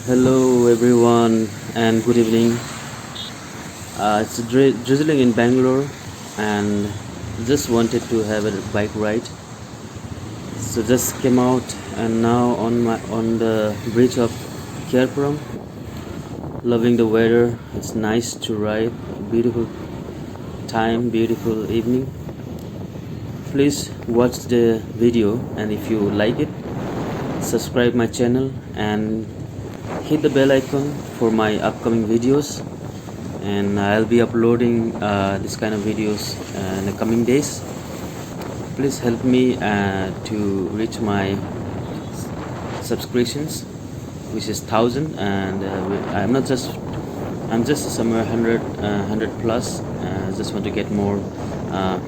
Hello everyone and good evening. It's drizzling in Bangalore and just wanted to have a bike ride. So just came out and now on the bridge of Kerpuram. Loving the weather. It's nice to ride. Beautiful time, beautiful evening. Please watch the video and if you like it, subscribe my channel and hit the bell icon for my upcoming videos. And I'll be uploading this kind of videos in the coming days. Please help me to reach my subscriptions, which is 1,000, and I'm just somewhere 100 plus. Just want to get more uh,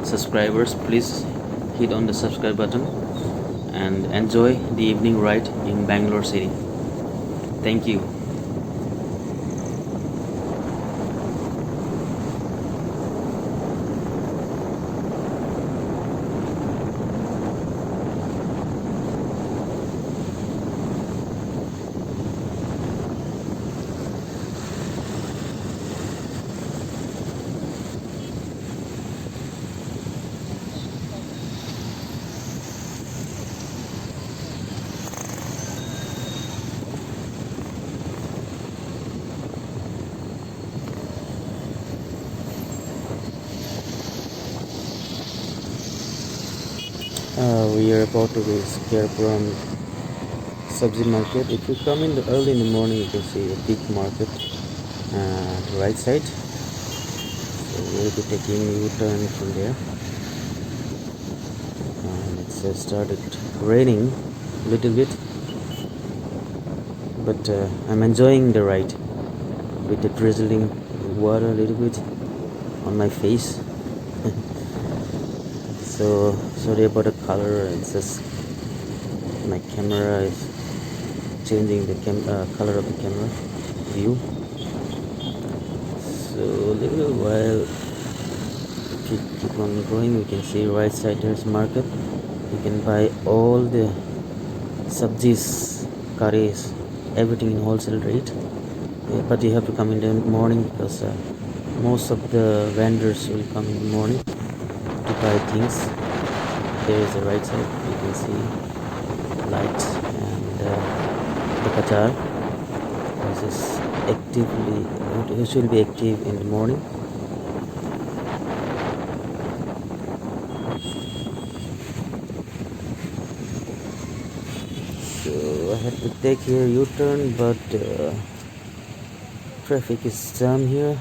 subscribers. Please hit on the subscribe button and enjoy the evening ride in Bangalore city. Thank you. We are about to escape from Sabzi market. If you come in early in the morning, you can see a big market to the right side. So we'll be taking U-turn from there. And it's started raining a little bit, but I'm enjoying the ride with the drizzling water a little bit on my face. So sorry about the color. It's just my camera is changing the color of the camera view. So a little while, if you keep on going, we can see right side there's market. You can buy all the sabjis, curries, everything in wholesale rate. But you have to come in the morning because most of the vendors will come in the morning to buy things. There is a right side, you can see light and the bazaar. This is actively, it should be active in the morning. So I had to take here U-turn, but traffic is jam here.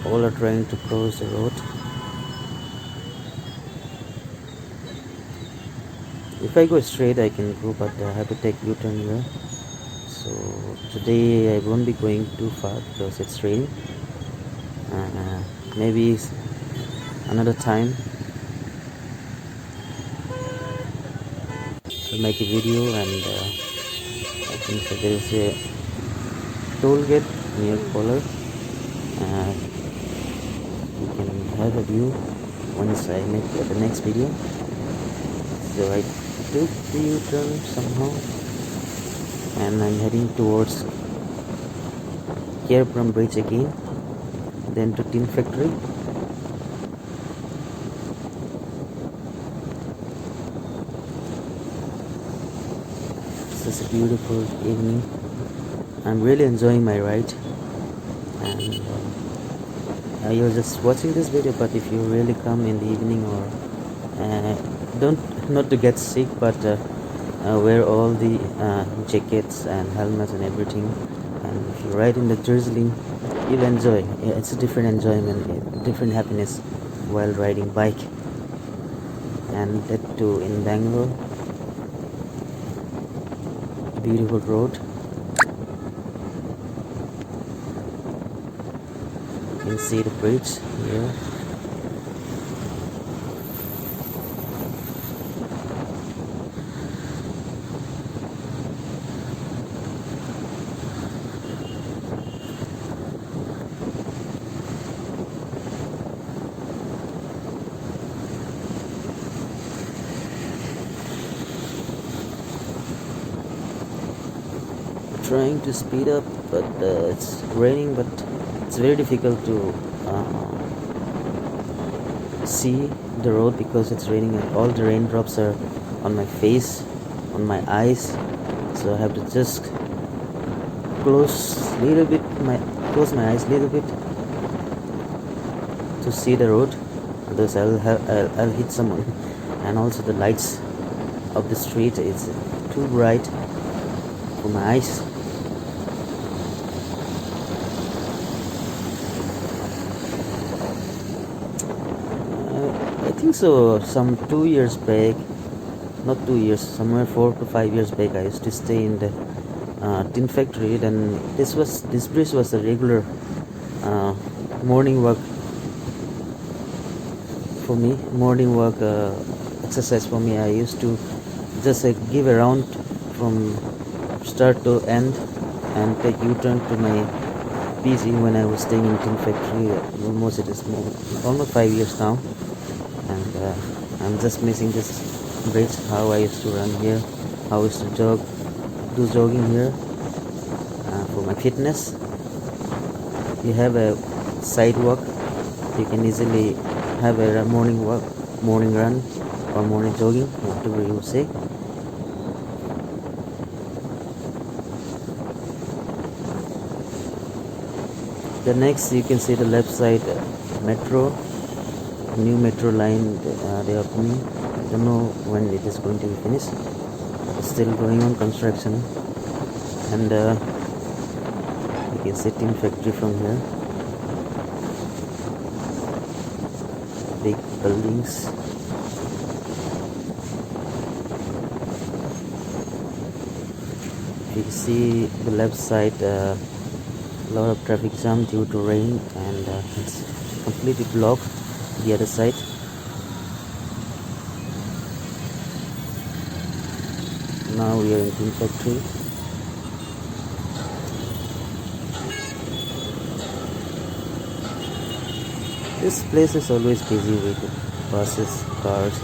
All are trying to cross the road. If I go straight, I can go, but I have to take U-turn here. So today I won't be going too far because it's raining. Maybe another time I'll make a video, and I think so there is a toll gate near Kolar. You can have a view once I make the next video. So I took the U-turn somehow and I'm heading towards Kerpuram bridge again, then to tin factory. It's a beautiful evening. I'm really enjoying my ride, and you're just watching this video, but if you really come in the evening, or not to get sick, but wear all the jackets and helmets and everything, and if you ride in the drizzling, you'll enjoy. It's a different enjoyment, different happiness while riding bike, and that too in Bangalore. Beautiful road. You can see the bridge here. trying to speed up, but it's raining, but it's very difficult to see the road because it's raining and all the raindrops are on my face, on my eyes. So I have to just close my eyes a little bit to see the road, otherwise I'll hit someone. And also the lights of the street is too bright for my eyes. I think so. Some 2 years back, not 2 years, somewhere 4 to 5 years back, I used to stay in the tin factory. Then this bridge was a regular morning walk for me. Morning walk exercise for me. I used to just give a round from start to end and take U-turn to my PC when I was staying in tin factory. Almost it is almost 5 years now, and I'm just missing this bridge. How I used to run here, how I used to do jogging here for my fitness. You have a sidewalk, you can easily have a morning walk, morning run, or morning jogging, whatever you say. The next you can see the left side metro, new metro line they are coming. I don't know when it is going to be finished. It's still going on construction, and you can see tin factory from here. Big buildings. You can see the left side, a lot of traffic jam due to rain, and it's completely blocked the other side. Now we are in tin factory. This place is always busy with buses, cars,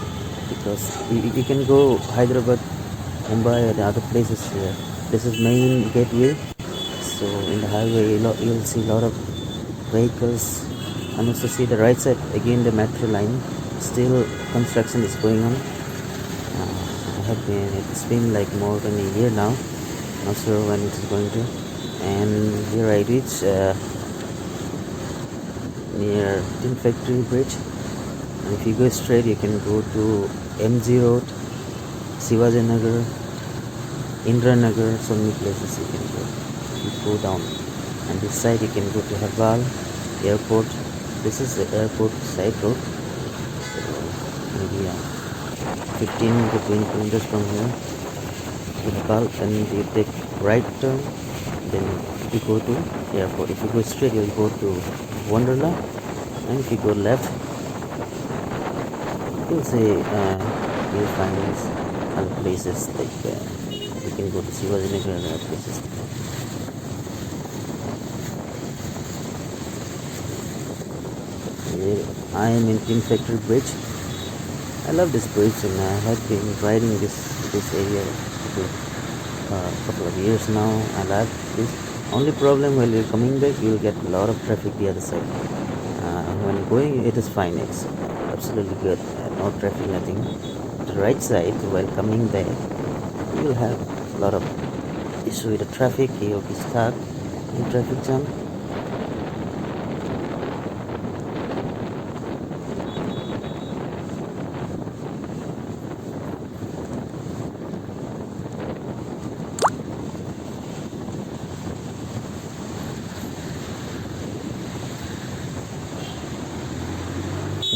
because you can go Hyderabad, Mumbai, and other places here. This is main gateway, so in the highway you'll see a lot of vehicles. And also see the right side again, the metro line. Still construction is going on. It's been like more than a year now. Not sure when it is going to. And here I reach near Tin Factory Bridge. And if you go straight, you can go to MG Road, Shivaji Nagar, Indra Nagar, so many places you can go. You go down, and this side you can go to Hebbal Airport. This is the airport side road. So maybe 15 to 20 kilometers from here to Hebbal, and you take right turn, then you go to airport. If you go straight, you'll go to Wonderla, and if you go left, you'll see you'll find these other places like you can go to Shivaji Nagar and other places. I am in Tin Factory Bridge. I love this bridge, and I have been riding this area for a couple of years now. I like this. Only problem when you're coming back, you'll get a lot of traffic the other side. When going, it is fine. It's absolutely good. No traffic, nothing. The right side, while coming back, you will have a lot of issue with the traffic. You'll be stuck in traffic jam.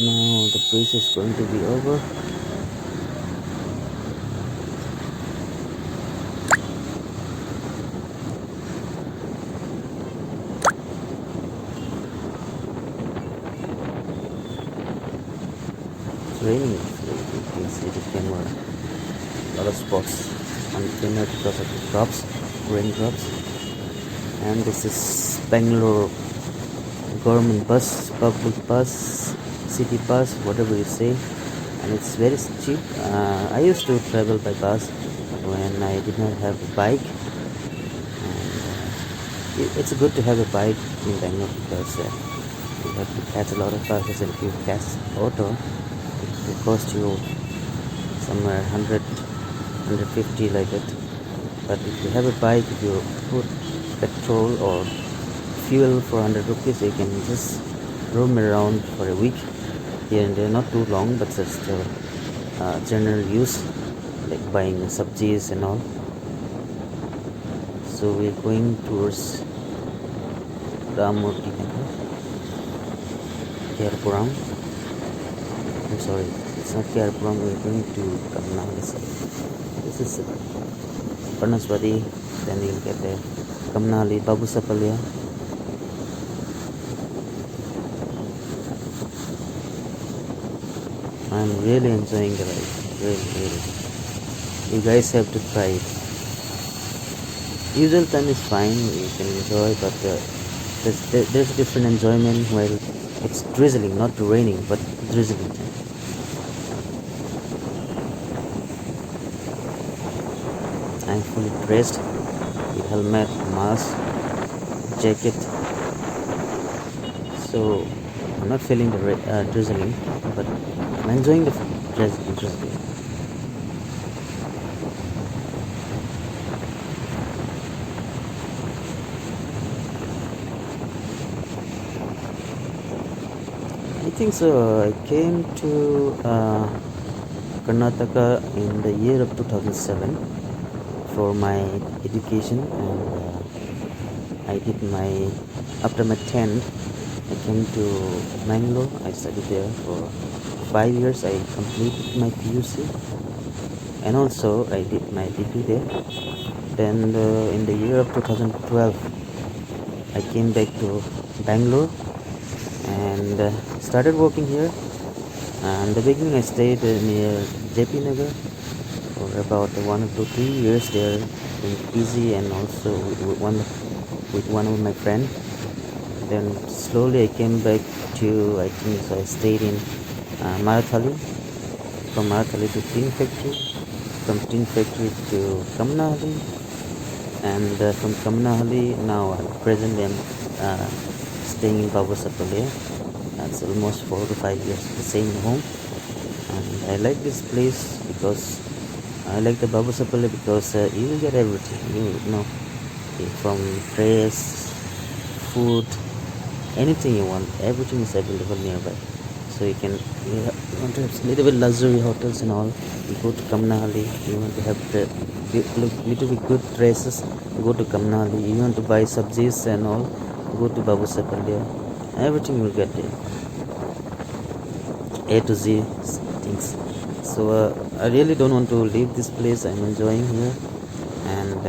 Now the bridge is going to be over. It's raining, so you can see the camera. A lot of spots on the camera because of the drops, raindrops. And this is Bangalore government bus, public bus, city bus, whatever you say, and it's very cheap. I used to travel by bus when I did not have a bike, and It's good to have a bike in Bangalore because you have to catch a lot of buses, and if you catch auto, it will cost you somewhere 100 like that. But if you have a bike, if you put petrol or fuel for 100 rupees, you can just roam around for a week here and there, not too long, but just general use, like buying subsies and all. So we're going towards Ramurti Nagar, Kerpuram. I'm sorry, it's not Kerpuram, we're going to Kamnali side. This is Parnaswadi, then you'll get there. Kamnali, Babu Sapalya. I'm really enjoying the ride. Really. You guys have to try it. Usual time is fine, you can enjoy, but there's a different enjoyment while it's drizzling, not raining, but drizzling time. I'm fully dressed with helmet, mask, jacket, so I'm not feeling the drizzling, but I'm enjoying the drizzling. I think so. I came to Karnataka in the year of 2007 for my education, and I did my after my 10th. I came to Bangalore. I studied there for 5 years. I completed my PUC, and also I did my degree there. Then in the year of 2012, I came back to Bangalore and started working here. And in the beginning, I stayed near JP Nagar for about 1 to 3 years there in PG, and also with one of my friends. Then slowly I came back to, I think so I stayed in Marathali, from Marathali to Tin Factory, from Tin Factory to Kamnahali, and from Kamnahali now presently I'm staying in Babasapalya. That's almost 4 to 5 years the same home, and I like this place because I like the Babasapalya because you will get everything, you know, from dress, food, anything you want, everything is available nearby. So you can, you want to have little bit luxury hotels and all, you go to Kamnahali. You want to have little bit good dresses, go to Kamnahali. You want to buy subsies and all, go to Babu Sapalya. Everything you will get there, A to Z things. So I really don't want to leave this place. I'm enjoying here, and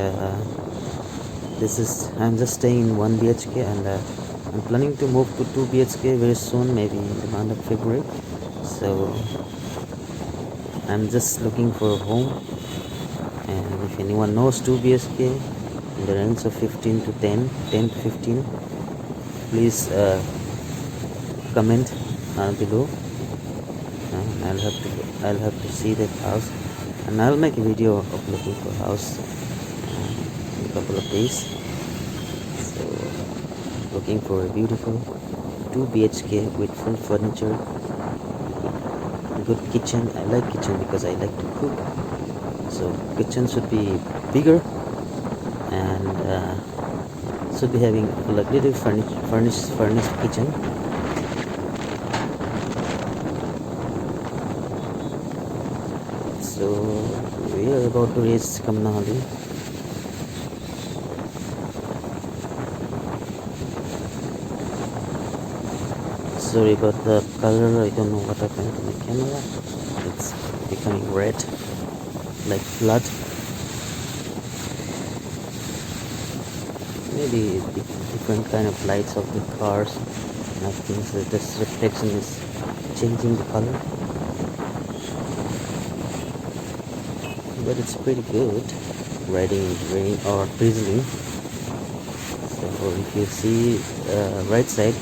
I'm just staying in 1 BHK, and I'm planning to move to 2 BHK very soon, maybe in the month of February. So I'm just looking for a home, and if anyone knows 2 BHK in the range of 15 to 10 to 15, please comment below. I'll have to see that house, and I'll make a video of looking for a house in a couple of days. So looking for a beautiful 2 BHK with full furniture, good kitchen. I like kitchen because I like to cook, so kitchen should be bigger, and should be having like little furnished kitchen. So we are about to reach Kamnahali. Sorry about the color, I don't know what happened to my camera. It's becoming red like blood. Maybe different kind of lights of the cars, and I think that this reflection is changing the color, but it's pretty good riding in rain or drizzling. So if you see right side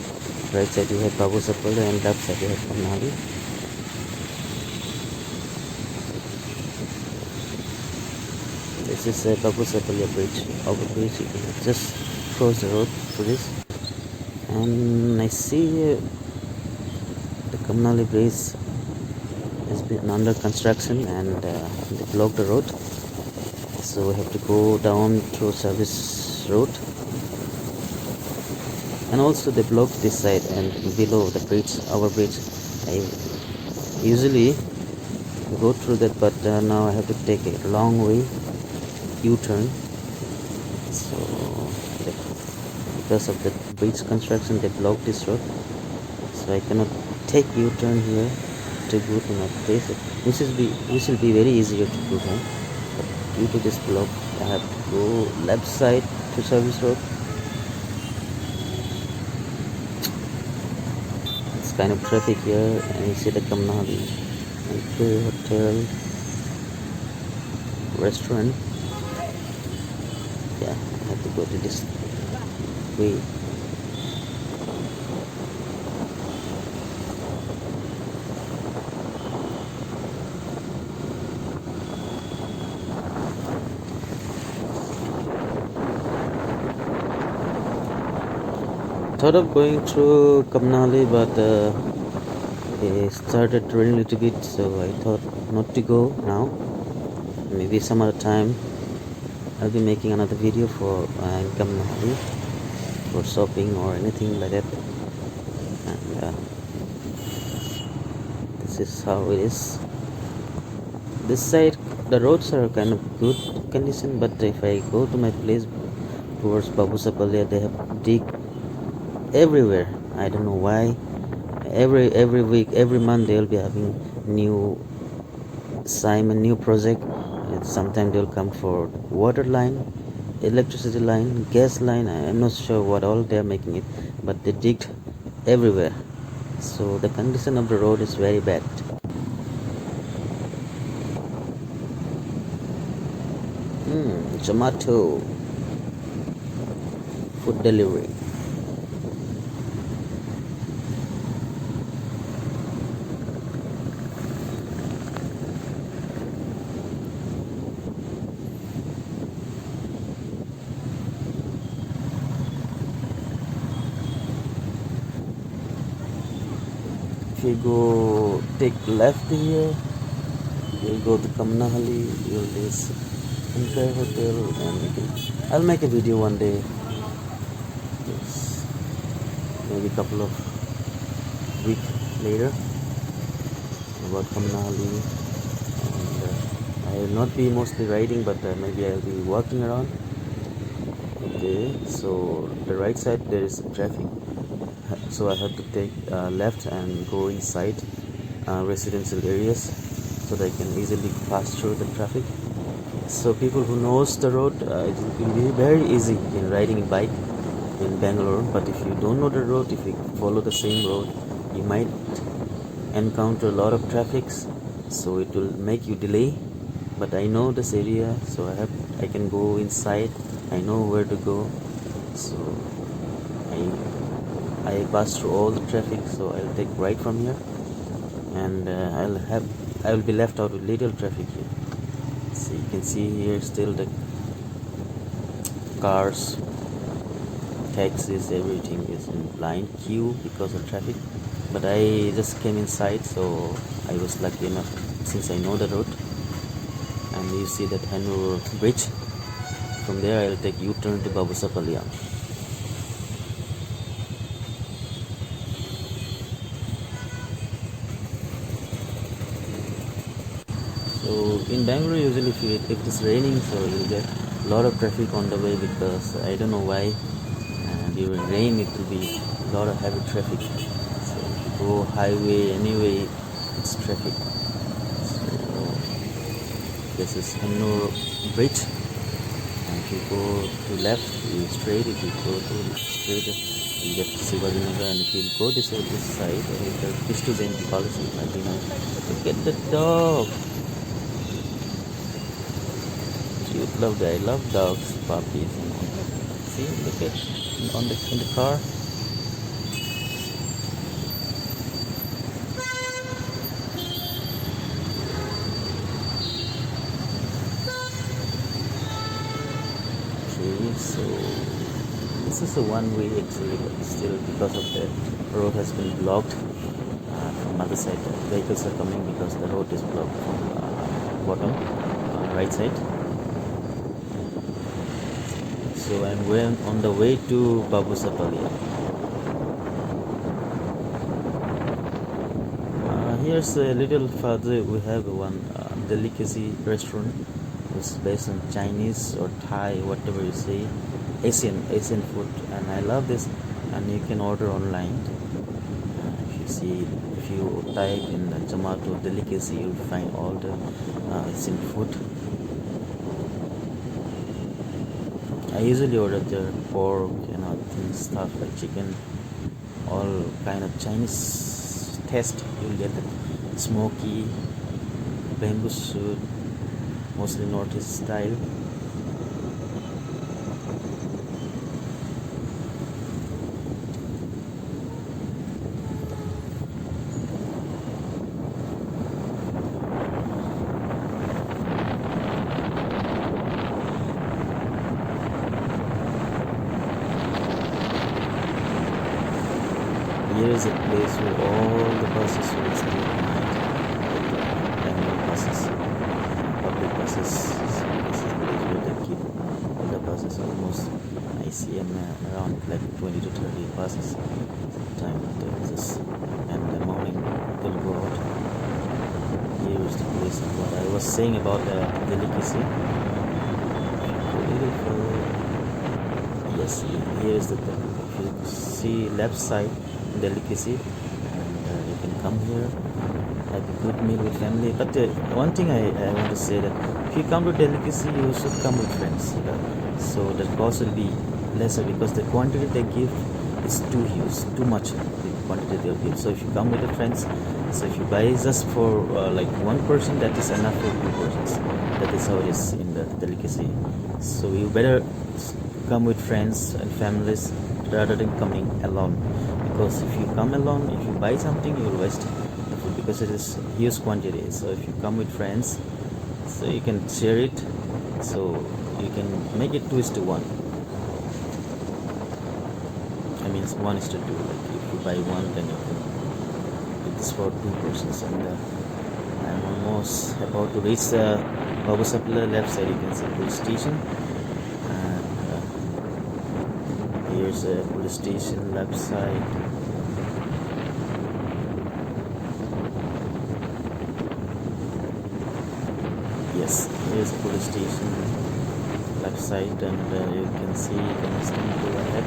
you have Babu Sapalya, and left side you have Kamnahali. This is a Babu Sapalya bridge, overbridge. You can just cross the road for this. And I see the Kamnali Bridge has been under construction, and they blocked the road, so we have to go down through service road. And also they blocked this side and below the bridge, our bridge. I usually go through that, but now I have to take a long way U-turn. So because of the bridge construction, they blocked this road, so I cannot take U-turn here to go to my place, which will be very easier to go home. But due to this block, I have to go left side to service road. It's kind of traffic here, and you see the Kamnali Hotel restaurant. Yeah, I have to go to this way. Thought of going through Kamnali, but it started raining a little bit, so I thought not to go now. Maybe some other time I'll be making another video for in Kamnali for shopping or anything like that. And this is how it is. This side the roads are kind of good condition, but if I go to my place towards Babusapalia, they have dig everywhere. I don't know why. Every week, every month they'll be having new Simon new project. Sometimes they'll come for water line, electricity line, gas line. I'm not sure what all they're making it, but they digged everywhere. So the condition of the road is very bad. Zomato food delivery. If you go take left here, you'll go to Kamnahali, you'll this Empire Hotel, and I'll make a video one day. Yes, maybe a couple of weeks later about Kamnahali. And I will not be mostly riding, but maybe I'll be walking around. Okay, so the right side there is traffic, so I have to take left and go inside residential areas so that I can easily pass through the traffic. So people who knows the road, it will be very easy in riding a bike in Bangalore. But if you don't know the road, if you follow the same road, you might encounter a lot of traffic, so it will make you delay. But I know this area, so I can go inside. I know where to go, so I pass through all the traffic. So I'll take right from here, and I will be left out with little traffic here. So you can see here still the cars, taxis, everything is in blind queue because of traffic. But I just came inside, so I was lucky enough since I know the road. And you see that Hannur bridge. From there I'll take U-turn to Babusapalia. So in Bangalore usually if it is raining, so you'll get a lot of traffic on the way, because I don't know why during rain it will be a lot of heavy traffic. So if you go highway anyway, it's traffic. So this is Hannur bridge, and if you go to left, you straight. If you go to straight, you get to Sivajinagar, and if you go this side, the Vishnu Jayanti policy, look at the dog. I love dogs, puppies. See, look at in the car. Okay, so This is a one way actually, but still because of the road has been blocked from other side. Vehicles are coming because the road is blocked from bottom right side. So I'm going on the way to Babu Sapali. Here's a little further. We have one delicacy restaurant. It's based on Chinese or Thai, whatever you say, Asian food, and I love this. And you can order online. If you type in Zomato delicacy, you'll find all the Asian food. I usually order the pork, stuff like chicken, all kind of Chinese taste. You'll get it smoky, bamboo shoot, mostly Northeast style. Here is a place where all the buses will stay behind. Bangalore buses, public buses. So this is the place where they keep all the buses almost. I see around like 20 to 30 buses. Sometime this, and the morning they'll go out. Here is the place. What I was saying about the delicacy. Yes, here is the thing. If you see left side delicacy, and you can come here, have a good meal with family. But one thing I want to say that if you come to delicacy, you should come with friends. So the cost will be lesser because the quantity they give is too huge, too much the quantity they'll give. So if you come with the friends, so if you buy just for like one person, that is enough for two persons. That is how it is in the delicacy. So you better come with friends and families rather than coming alone, because if you come alone, if you buy something, you will waste the food because it is huge quantity. So if you come with friends, so you can share it, so you can make it 2:1. I mean 1:2. Like if you buy one, then you can do this for two persons. And I'm almost about to reach the Babu Sapla. Left side you can see police station, and here's a police station left side. Yes, here's a police station left side, and you can see the temple ahead.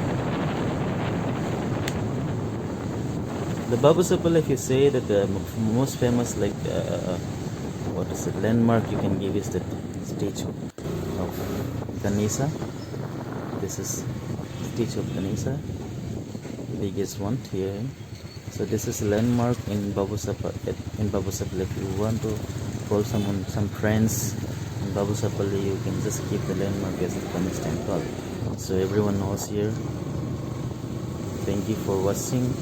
The Babu Sapla, if you say that the most famous, like what is it, landmark you can give is the statue of Ganesha. This is statue of Ganesha, biggest one here. So this is a landmark in Babu Sapla. If you want to call someone, some friends in Babu Sapla, you can just keep the landmark as the Ganesh temple. So everyone knows here. Thank you for watching.